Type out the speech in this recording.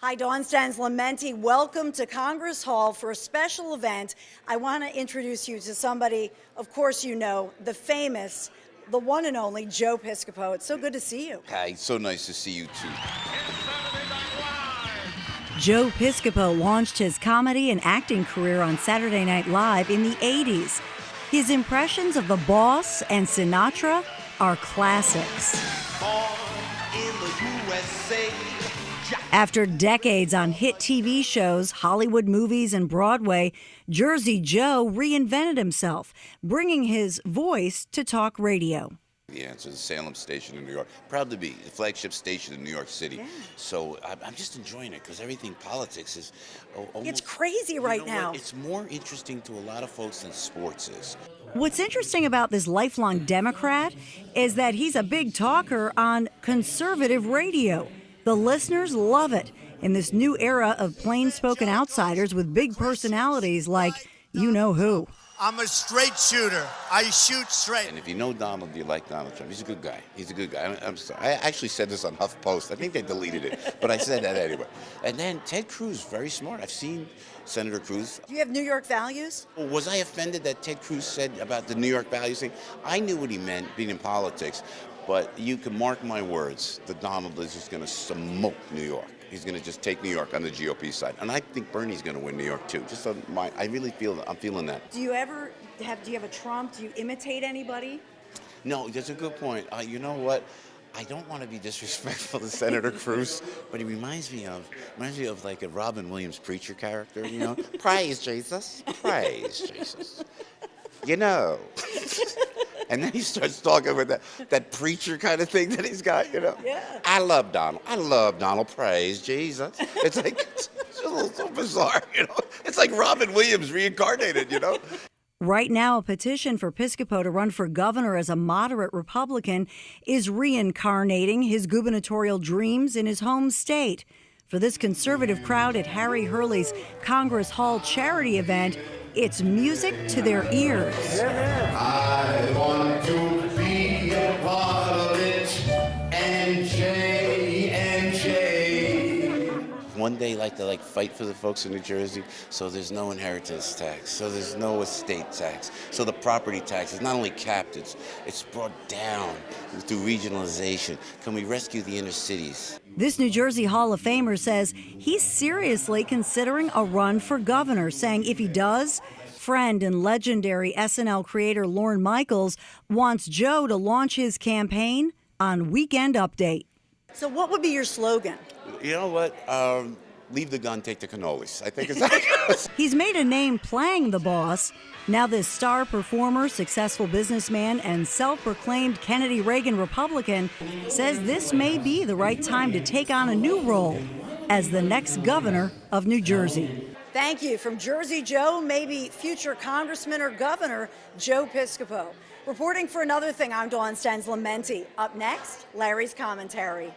Hi, Dawn Stans-Lamenti. Welcome to Congress Hall for a special event. I want to introduce you to somebody, of course you know, the famous, the one and only Joe Piscipo. It's so good to see you. Hi, so nice to see you too. Joe Piscipo launched his comedy and acting career on Saturday Night Live in the 80s. His impressions of The Boss and Sinatra are classics. Born in the USA. After decades on hit TV shows, Hollywood movies, and Broadway, Jersey Joe reinvented himself, bringing his voice to talk radio. The answer is the Salem station in New York. Proud to be the flagship station in New York City. Yeah. So I'm just enjoying it because everything politics is almost... It's crazy right now. It's more interesting to a lot of folks than sports is. What's interesting about this lifelong Democrat is that he's a big talker on conservative radio. The listeners love it in this new era of plain-spoken outsiders with big personalities like you-know-who. I'm a straight shooter. I shoot straight. And if you know Donald, you like Donald Trump. He's a good guy. He's a good guy. I'm sorry. I actually said this on HuffPost. I think they deleted it, but I said that anyway. And then Ted Cruz, very smart. I've seen Senator Cruz. Do you have New York values? Was I offended that Ted Cruz said about the New York values thing? I knew what he meant, being in politics. But you can mark my words, the Donald is just going to smoke New York. He's going to just take New York on the GOP side. And I think Bernie's going to win New York, too. Just on I really feel, I'm feeling that. Do you have a Trump? Do you imitate anybody? No, that's a good point. You know what? I don't want to be disrespectful to Senator Cruz, but he reminds me of like a Robin Williams preacher character, you know? Praise Jesus, praise Jesus. You know. And then he starts talking with that preacher kind of thing that he's got, you know? Yeah. I love Donald. I love Donald. Praise Jesus. It's like, it's a little so bizarre, you know? It's like Robin Williams reincarnated, you know? Right now, a petition for Piscipo to run for governor as a moderate Republican is reincarnating his gubernatorial dreams in his home state. For this conservative crowd at Harry Hurley's Congress Hall charity event, it's music to their ears. I want to be a part of it. NJ. One day, like to fight for the folks in New Jersey, so there's no inheritance tax, so there's no estate tax, so the property tax is not only capped, it's brought down through regionalization. Can we rescue the inner cities? This New Jersey Hall of Famer says he's seriously considering a run for governor, saying if he does, friend and legendary SNL creator Lorne Michaels wants Joe to launch his campaign on Weekend Update. So what would be your slogan? You know what? Leave the gun, take the cannolis. I think it's that. He's made a name playing the boss. Now this star performer, successful businessman, and self-proclaimed Kennedy Reagan Republican says this may be the right time to take on a new role as the next governor of New Jersey. Thank you. From Jersey Joe, maybe future congressman or governor, Joe Piscipo. Reporting for Another Thing, I'm Dawn Stans-Lamenti. Up next, Larry's commentary.